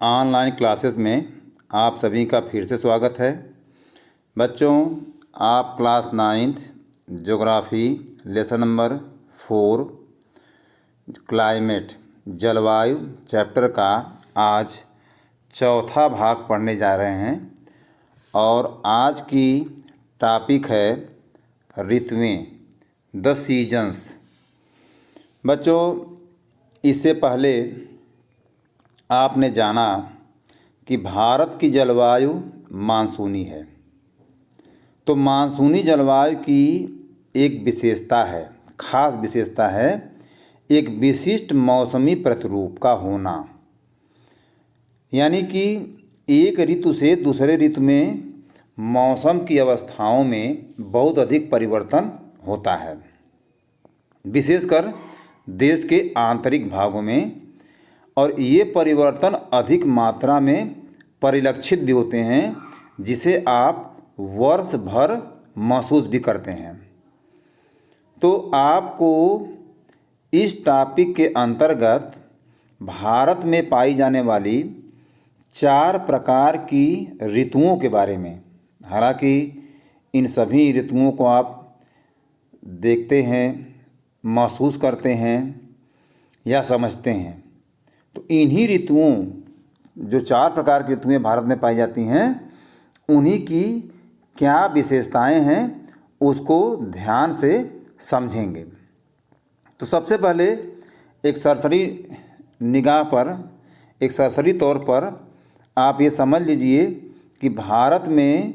Online classes में आप सभी का फिर से स्वागत है। बच्चों, आप class 9th geography lesson number 4 climate जलवायु चैप्टर का आज चौथा भाग पढ़ने जा रहे हैं और आज की टॉपिक है ऋतुएं, द सीजन्स। बच्चों, इससे पहले आपने जाना कि भारत की जलवायु मानसूनी है। तो मानसूनी जलवायु की एक विशेषता है, खास विशेषता है, एक विशिष्ट मौसमी प्रतिरूप का होना। यानी कि एक ऋतु से दूसरे ऋतु में मौसम की अवस्थाओं में बहुत अधिक परिवर्तन होता है, विशेषकर देश के आंतरिक भागों में। और ये परिवर्तन अधिक मात्रा में परिलक्षित भी होते हैं, जिसे आप वर्ष भर महसूस भी करते हैं। तो आपको इस टॉपिक के अंतर्गत भारत में पाई जाने वाली 4 प्रकार की ऋतुओं के बारे में, हालांकि इन सभी ऋतुओं को आप देखते हैं, महसूस करते हैं या समझते हैं, तो इन्हीं ऋतुओं, जो 4 प्रकार की ऋतुएं भारत में पाई जाती हैं, उन्हीं की क्या विशेषताएं हैं उसको ध्यान से समझेंगे। तो सबसे पहले एक सरसरी निगाह पर, एक सरसरी तौर पर आप ये समझ लीजिए कि भारत में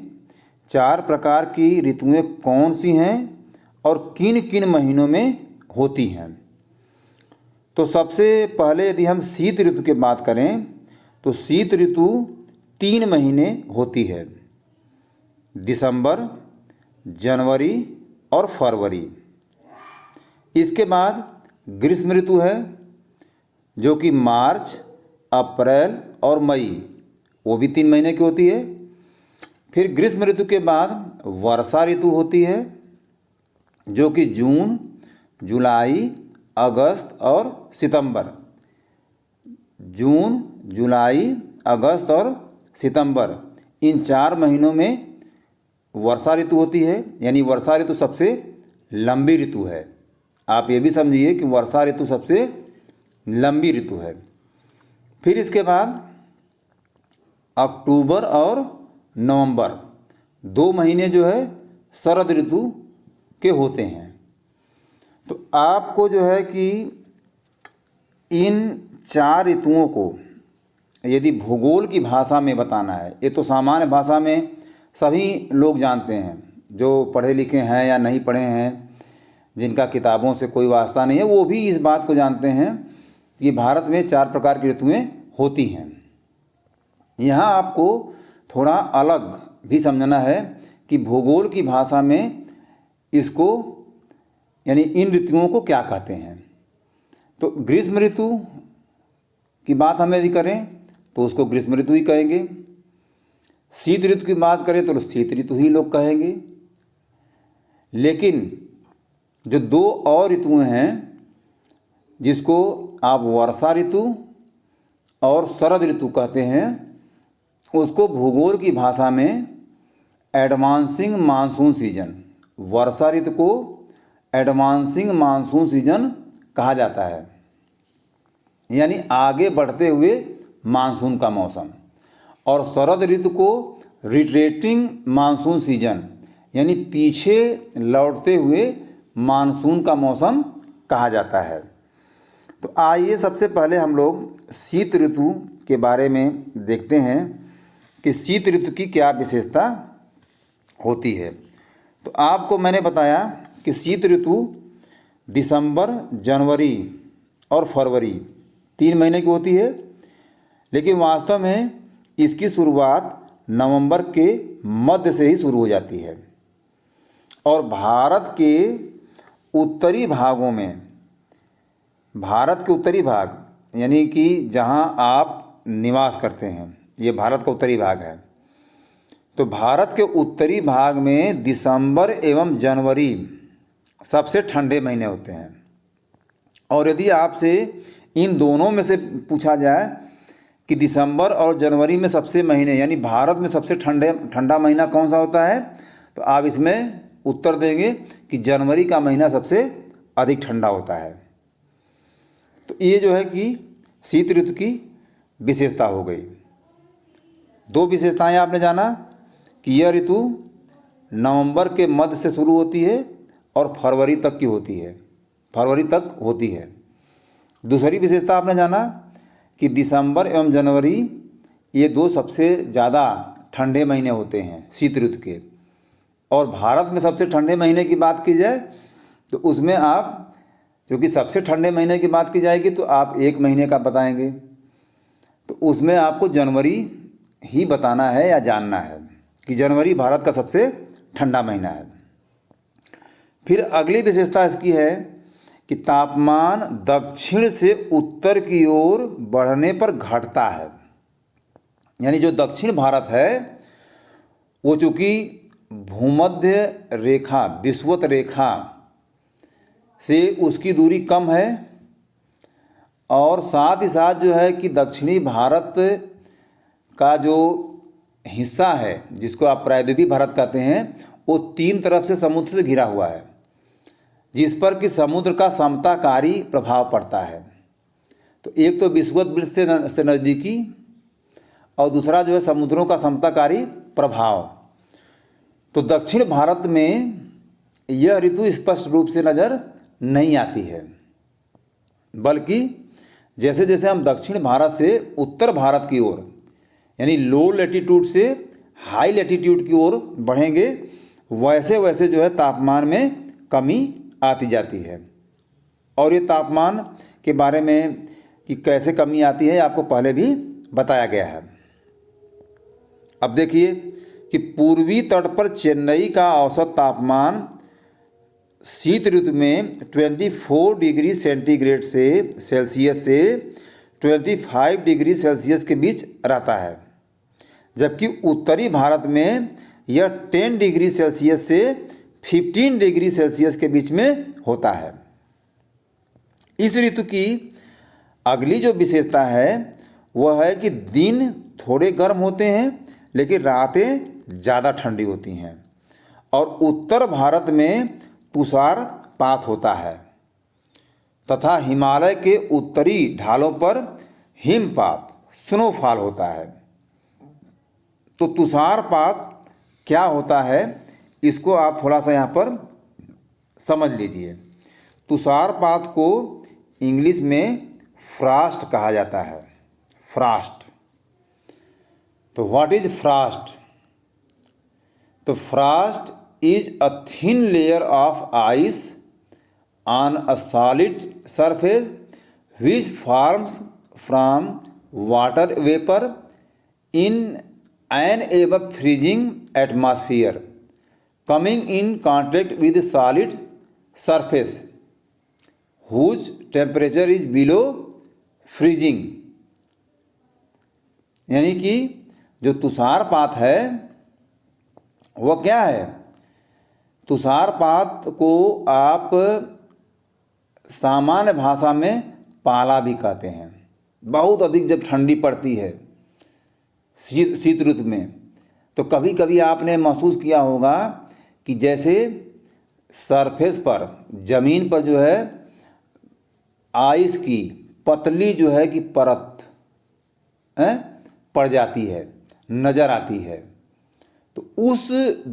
4 प्रकार की ऋतुएं कौन सी हैं और किन किन महीनों में होती हैं। तो सबसे पहले यदि हम शीत ऋतु की बात करें तो शीत ऋतु 3 महीने होती है, दिसंबर, जनवरी और फरवरी। इसके बाद ग्रीष्म ऋतु है, जो कि मार्च, अप्रैल और मई, वो भी 3 महीने की होती है। फिर ग्रीष्म ऋतु के बाद वर्षा ऋतु होती है, जो कि जून, जुलाई, अगस्त और सितंबर। जून, जुलाई, अगस्त और सितंबर, इन 4 महीनों में वर्षा ऋतु होती है। यानी वर्षा ऋतु सबसे लंबी ऋतु है। आप ये भी समझिए कि वर्षा ऋतु सबसे लंबी ऋतु है। फिर इसके बाद अक्टूबर और नवंबर, 2 महीने जो है शरद ऋतु के होते हैं। तो आपको जो है कि इन 4 ऋतुओं को यदि भूगोल की भाषा में बताना है, ये तो सामान्य भाषा में सभी लोग जानते हैं, जो पढ़े लिखे हैं या नहीं पढ़े हैं, जिनका किताबों से कोई वास्ता नहीं है, वो भी इस बात को जानते हैं कि भारत में 4 प्रकार की ऋतुएं होती हैं। यहाँ आपको थोड़ा अलग भी समझना है कि भूगोल की भाषा में इसको, यानी इन ऋतुओं को क्या कहते हैं। तो ग्रीष्म ऋतु की बात हम यदि करें तो उसको ग्रीष्म ऋतु ही कहेंगे। शीत ऋतु की बात करें तो शीत ऋतु ही लोग कहेंगे। लेकिन जो 2 और ऋतुएं हैं, जिसको आप वर्षा ऋतु और शरद ऋतु कहते हैं, उसको भूगोल की भाषा में एडवांसिंग मानसून सीजन, वर्षा ऋतु को एडवांसिंग मानसून सीजन कहा जाता है। यानी आगे बढ़ते हुए मानसून का मौसम। और शरद ऋतु को रिट्रेटिंग मानसून सीजन, यानी पीछे लौटते हुए मानसून का मौसम कहा जाता है। तो आइए सबसे पहले हम लोग शीत ऋतु के बारे में देखते हैं कि शीत ऋतु की क्या विशेषता होती है। तो आपको मैंने बताया कि शीत ऋतु दिसंबर, जनवरी और फरवरी 3 महीने की होती है। लेकिन वास्तव में इसकी शुरुआत नवंबर के मध्य से ही शुरू हो जाती है। और भारत के उत्तरी भागों में, भारत के उत्तरी भाग यानी कि जहां आप निवास करते हैं, ये भारत का उत्तरी भाग है। तो भारत के उत्तरी भाग में दिसंबर एवं जनवरी सबसे ठंडे महीने होते हैं। और यदि आपसे इन दोनों में से पूछा जाए कि दिसंबर और जनवरी में सबसे महीने यानी भारत में सबसे ठंडा महीना कौन सा होता है, तो आप इसमें उत्तर देंगे कि जनवरी का महीना सबसे अधिक ठंडा होता है। तो ये जो है कि शीत ऋतु की विशेषता हो गई। दो विशेषताएं आपने जाना कि यह ऋतु नवंबर के मध्य से शुरू होती है और फरवरी तक होती है। दूसरी विशेषता आपने जाना कि दिसंबर एवं जनवरी ये दो सबसे ज़्यादा ठंडे महीने होते हैं शीत ऋतु के। और भारत में सबसे ठंडे महीने की बात की जाए तो उसमें आप, क्योंकि सबसे ठंडे महीने की बात की जाएगी तो आप एक महीने का बताएंगे, तो उसमें आपको जनवरी ही बताना है या जानना है कि जनवरी भारत का सबसे ठंडा महीना है। फिर अगली विशेषता इसकी है कि तापमान दक्षिण से उत्तर की ओर बढ़ने पर घटता है। यानी जो दक्षिण भारत है वो चूँकि भूमध्य रेखा विषुवत रेखा से उसकी दूरी कम है, और साथ ही साथ जो है कि दक्षिणी भारत का जो हिस्सा है जिसको आप प्रायद्वीपीय भारत कहते हैं वो तीन तरफ से समुद्र से घिरा हुआ है, जिस पर कि समुद्र का समताकारी प्रभाव पड़ता है। तो एक तो विषुवत वृत्त से नज़दीकी और दूसरा जो है समुद्रों का समताकारी प्रभाव। तो दक्षिण भारत में यह ऋतु स्पष्ट रूप से नज़र नहीं आती है, बल्कि जैसे जैसे हम दक्षिण भारत से उत्तर भारत की ओर यानी लो लैटिट्यूड से हाई लैटिट्यूड की ओर बढ़ेंगे वैसे वैसे जो है तापमान में कमी आती जाती है। और ये तापमान के बारे में कि कैसे कमी आती है आपको पहले भी बताया गया है। अब देखिए कि पूर्वी तट पर चेन्नई का औसत तापमान शीत ऋतु में 24 डिग्री सेंटीग्रेड से सेल्सियस से 25 डिग्री सेल्सियस के बीच रहता है, जबकि उत्तरी भारत में यह 10 डिग्री सेल्सियस से 15 डिग्री सेल्सियस के बीच में होता है। इस ऋतु की अगली जो विशेषता है वह है कि दिन थोड़े गर्म होते हैं लेकिन रातें ज़्यादा ठंडी होती हैं, और उत्तर भारत में तुषारपात होता है तथा हिमालय के उत्तरी ढालों पर हिमपात स्नोफॉल होता है। तो तुषारपात क्या होता है इसको आप थोड़ा सा यहाँ पर समझ लीजिए। तुषारपात को इंग्लिश में फ्रॉस्ट कहा जाता है, फ्रॉस्ट। तो व्हाट इज फ्रॉस्ट? तो Frost is a thin layer of ice on a solid surface which forms from water vapor in an above freezing atmosphere coming in contact with the solid surface whose temperature is below freezing। यानी कि जो तुषारपात है वह क्या है? तुषारपात को आप सामान्य भाषा में पाला भी कहते हैं। बहुत अधिक जब ठंडी पड़ती है शीत ऋतु में तो कभी कभी आपने महसूस किया होगा कि जैसे सरफेस पर ज़मीन पर जो है आइस की पतली जो है कि परत पड़ जाती है, नज़र आती है। तो उस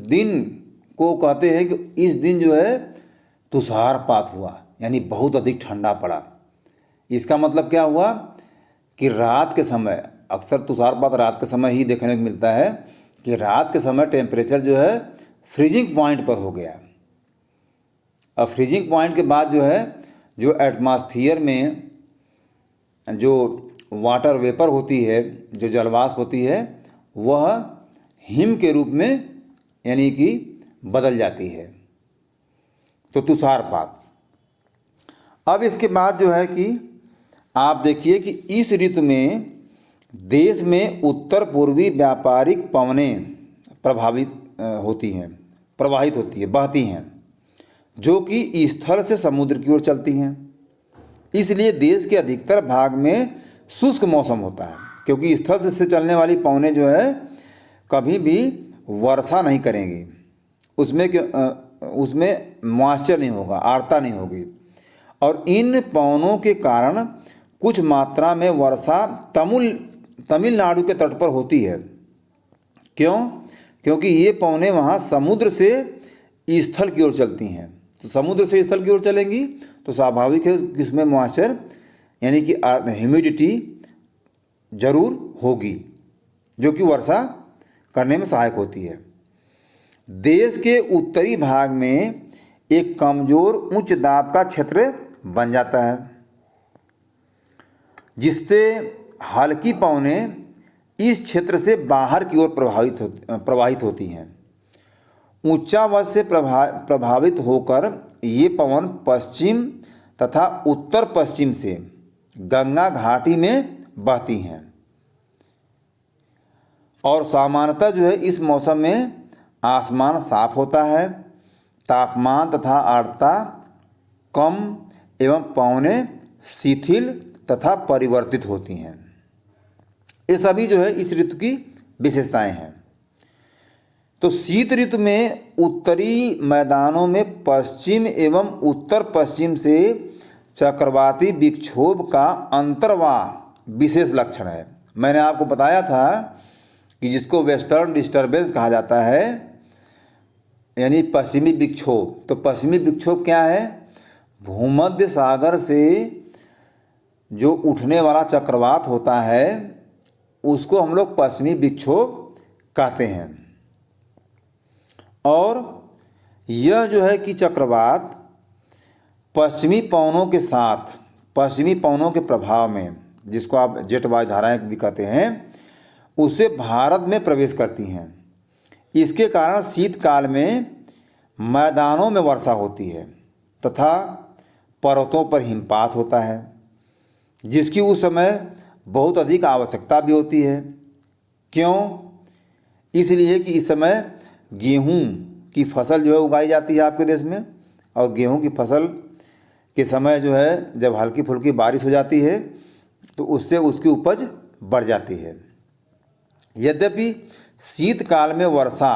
दिन को कहते हैं कि इस दिन जो है तुषारपात हुआ, यानी बहुत अधिक ठंडा पड़ा। इसका मतलब क्या हुआ कि रात के समय, अक्सर तुषारपात रात के समय ही देखने को मिलता है कि रात के समय टेम्परेचर जो है फ्रीजिंग पॉइंट पर हो गया। अब फ्रीजिंग पॉइंट के बाद जो है जो एटमॉस्फेयर में जो वाटर वेपर होती है, जो जलवाष्प होती है, वह हिम के रूप में यानी कि बदल जाती है। तो तुषारपात। अब इसके बाद जो है कि आप देखिए कि इस ऋतु में देश में उत्तर पूर्वी व्यापारिक पवनें प्रवाहित होती है, बहती हैं, जो कि स्थल से समुद्र की ओर चलती हैं। इसलिए देश के अधिकतर भाग में शुष्क मौसम होता है। क्योंकि स्थल से चलने वाली पवनें जो है कभी भी वर्षा नहीं करेंगी, उसमें मॉइस्चर नहीं होगा, आर्द्रता नहीं होगी। और इन पवनों के कारण कुछ मात्रा में वर्षा तमिलनाडु के तट पर होती है। क्यों? क्योंकि ये पवनें वहाँ समुद्र से स्थल की ओर चलती हैं। तो समुद्र से स्थल की ओर चलेंगी तो स्वाभाविक है कि उसमें मॉइस्चर यानी कि ह्यूमिडिटी जरूर होगी, जो कि वर्षा करने में सहायक होती है। देश के उत्तरी भाग में एक कमजोर उच्च दाब का क्षेत्र बन जाता है, जिससे हल्की पवनें इस क्षेत्र से बाहर की ओर प्रवाहित होती हैं। ऊंचावच से प्रभावित होकर ये पवन पश्चिम तथा उत्तर पश्चिम से गंगा घाटी में बहती हैं और सामान्यतः जो है इस मौसम में आसमान साफ होता है, तापमान तथा आर्द्रता कम एवं पवनें शिथिल तथा परिवर्तित होती हैं। ये सभी जो है इस ऋतु की विशेषताएं हैं। तो शीत ऋतु में उत्तरी मैदानों में पश्चिम एवं उत्तर पश्चिम से चक्रवाती विक्षोभ का अंतर्वाह विशेष लक्षण है। मैंने आपको बताया था कि जिसको वेस्टर्न डिस्टर्बेंस कहा जाता है, यानी पश्चिमी विक्षोभ। तो पश्चिमी विक्षोभ क्या है? भूमध्य सागर से जो उठने वाला चक्रवात होता है उसको हम लोग पश्चिमी विक्षोभ कहते हैं। और यह जो है कि चक्रवात पश्चिमी पवनों के साथ, पश्चिमी पवनों के प्रभाव में, जिसको आप जेट वायु धाराएं भी कहते हैं, उससे भारत में प्रवेश करती हैं। इसके कारण शीतकाल में मैदानों में वर्षा होती है तथा पर्वतों पर हिमपात होता है, जिसकी उस समय बहुत अधिक आवश्यकता भी होती है। क्यों? इसलिए कि इस समय गेहूं की फसल जो है उगाई जाती है आपके देश में, और गेहूं की फसल के समय जो है जब हल्की फुल्की बारिश हो जाती है तो उससे उसकी उपज बढ़ जाती है। यद्यपि शीतकाल में वर्षा,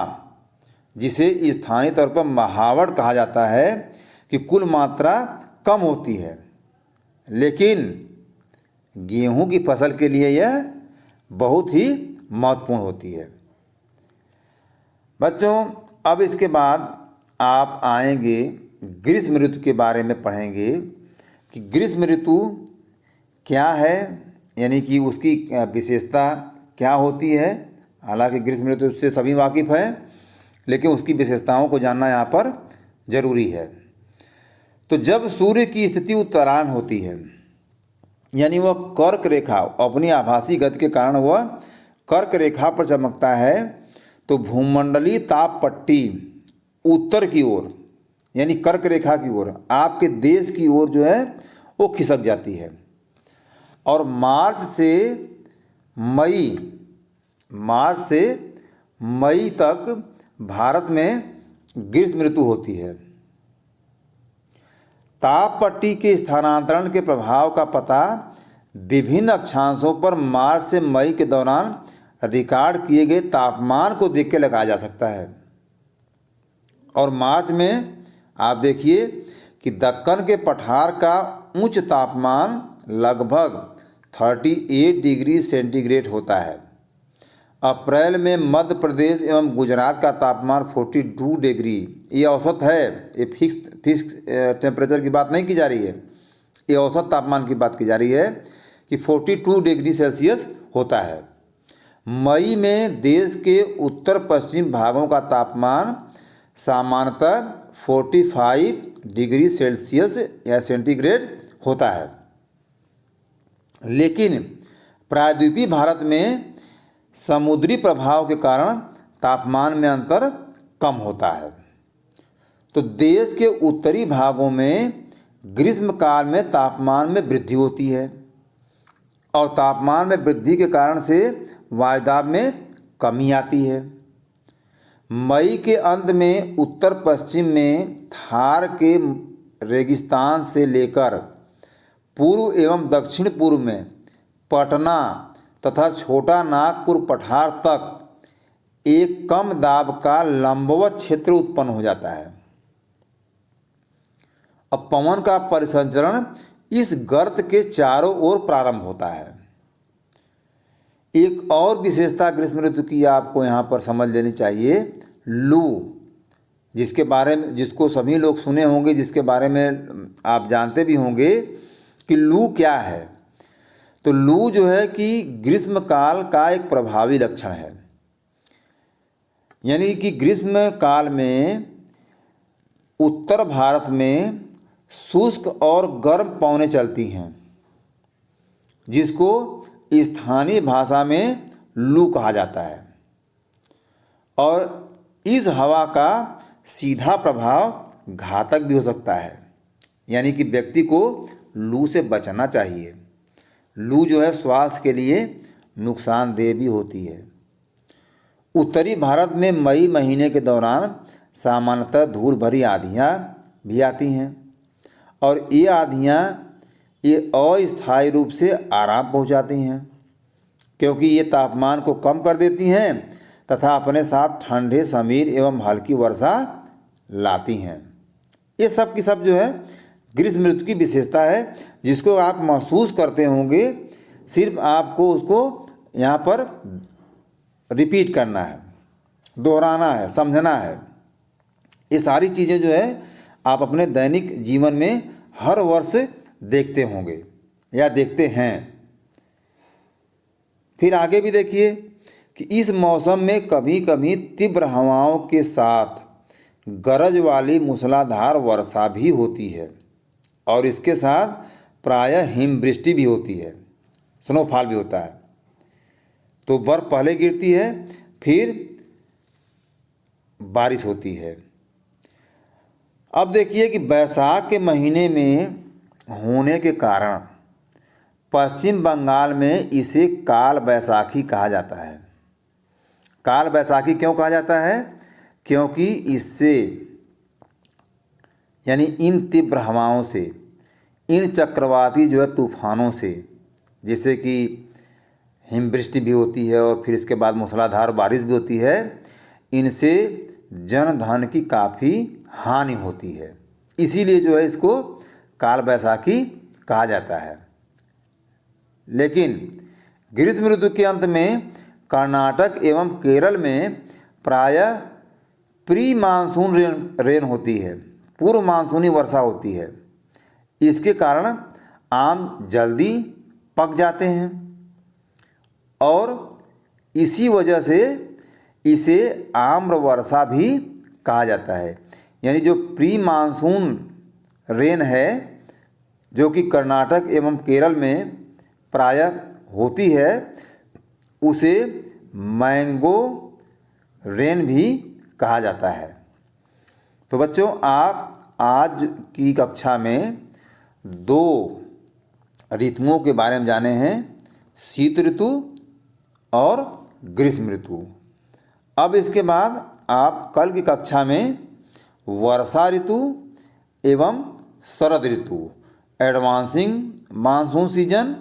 जिसे स्थानीय तौर पर महावड़ कहा जाता है, कि कुल मात्रा कम होती है, लेकिन गेहूं की फसल के लिए यह बहुत ही महत्वपूर्ण होती है। बच्चों, अब इसके बाद आप आएंगे ग्रीष्म ऋतु के बारे में पढ़ेंगे कि ग्रीष्म ऋतु क्या है, यानी कि उसकी विशेषता क्या होती है। हालांकि ग्रीष्म ऋतु से सभी वाकिफ़ हैं, लेकिन उसकी विशेषताओं को जानना यहाँ पर ज़रूरी है। तो जब सूर्य की स्थिति उत्तरायण होती है, यानी वह कर्क रेखा, अपनी आभासी गति के कारण वह कर्क रेखा पर चमकता है, तो भूमंडलीय ताप पट्टी उत्तर की ओर, यानी कर्क रेखा की ओर, आपके देश की ओर जो है वो खिसक जाती है। और मार्च से मई तक भारत में ग्रीष्म ऋतु होती है। ताप पट्टी के स्थानांतरण के प्रभाव का पता विभिन्न अक्षांशों पर मार्च से मई के दौरान रिकॉर्ड किए गए तापमान को देख के लगाया जा सकता है। और मार्च में आप देखिए कि दक्कन के पठार का उच्च तापमान लगभग 38 डिग्री सेंटीग्रेड होता है। अप्रैल में मध्य प्रदेश एवं गुजरात का तापमान 42 डिग्री, ये औसत है, ये फिक्स टेम्परेचर की बात नहीं की जा रही है, ये औसत तापमान की बात की जा रही है कि 42 डिग्री सेल्सियस होता है। मई में देश के उत्तर पश्चिम भागों का तापमान सामान्यतः 45 डिग्री सेल्सियस या सेंटीग्रेड होता है, लेकिन प्रायद्वीपीय भारत में समुद्री प्रभाव के कारण तापमान में अंतर कम होता है। तो देश के उत्तरी भागों में ग्रीष्म काल में तापमान में वृद्धि होती है, और तापमान में वृद्धि के कारण से वायुदाब में कमी आती है। मई के अंत में उत्तर पश्चिम में थार के रेगिस्तान से लेकर पूर्व एवं दक्षिण पूर्व में पटना तथा छोटा नागपुर पठार तक एक कम दाब का लंबवत क्षेत्र उत्पन्न हो जाता है। अब पवन का परिसंचरण इस गर्त के चारों ओर प्रारंभ होता है। एक और विशेषता ग्रीष्म ऋतु की आपको यहाँ पर समझ लेनी चाहिए, लू, जिसको सभी लोग सुने होंगे, जिसके बारे में आप जानते भी होंगे कि लू क्या है। तो लू जो है कि ग्रीष्म काल का एक प्रभावी लक्षण है, यानी कि ग्रीष्म काल में उत्तर भारत में शुष्क और गर्म पवनें चलती हैं, जिसको स्थानीय भाषा में लू कहा जाता है। और इस हवा का सीधा प्रभाव घातक भी हो सकता है, यानी कि व्यक्ति को लू से बचना चाहिए। लू जो है स्वास्थ्य के लिए नुकसानदेह भी होती है। उत्तरी भारत में मई महीने के दौरान सामान्यतः धूल भरी आंधियाँ भी आती हैं, और ये आंधियाँ ये अस्थायी रूप से आराम पहुंचाती हैं, क्योंकि ये तापमान को कम कर देती हैं तथा अपने साथ ठंडे समीर एवं हल्की वर्षा लाती हैं। ये सब की सब जो है ग्रीष्म ऋतु की विशेषता है, जिसको आप महसूस करते होंगे। सिर्फ आपको उसको यहाँ पर रिपीट करना है, दोहराना है, समझना है। ये सारी चीज़ें जो है आप अपने दैनिक जीवन में हर वर्ष देखते होंगे या देखते हैं। फिर आगे भी देखिए कि इस मौसम में कभी कभी तीव्र हवाओं के साथ गरज वाली मूसलाधार वर्षा भी होती है, और इसके साथ प्रायः हिमवृष्टि भी होती है, स्नोफॉल भी होता है। तो बर्फ़ पहले गिरती है, फिर बारिश होती है। अब देखिए कि बैसाख के महीने में होने के कारण पश्चिम बंगाल में इसे काल बैसाखी कहा जाता है। काल बैसाखी क्यों कहा जाता है? क्योंकि इससे यानी इन तीव्र हवाओं से, इन चक्रवाती जो है तूफानों से, जैसे कि हिमवृष्टि भी होती है और फिर इसके बाद मूसलाधार बारिश भी होती है, इनसे जन धन की काफ़ी हानि होती है। इसीलिए जो है इसको काल बैसाखी कहा जाता है। लेकिन ग्रीष्म ऋतु के अंत में कर्नाटक एवं केरल में प्रायः प्री मानसून रेन होती है, पूर्व मानसूनी वर्षा होती है। इसके कारण आम जल्दी पक जाते हैं, और इसी वजह से इसे आम्र वर्षा भी कहा जाता है। यानी जो प्री मानसून रेन है, जो कि कर्नाटक एवं केरल में प्रायः होती है, उसे मैंगो रेन भी कहा जाता है। तो बच्चों, आप आज की कक्षा में 2 ऋतुओं के बारे में जाने हैं, शीत ऋतु और ग्रीष्म ऋतु। अब इसके बाद आप कल की कक्षा में वर्षा ऋतु एवं शरद ऋतु, एडवांसिंग मानसून सीजन,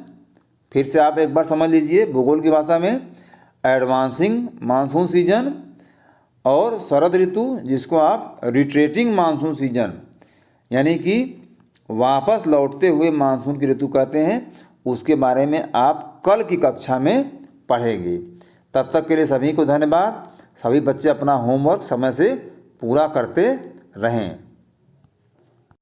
फिर से आप एक बार समझ लीजिए भूगोल की भाषा में, एडवांसिंग मानसून सीजन और शरद ऋतु, जिसको आप रिट्रेटिंग मानसून सीजन यानी कि वापस लौटते हुए मानसून की ऋतु कहते हैं, उसके बारे में आप कल की कक्षा में पढ़ेंगे। तब तक के लिए सभी को धन्यवाद। सभी बच्चे अपना होमवर्क समय से पूरा करते रहें।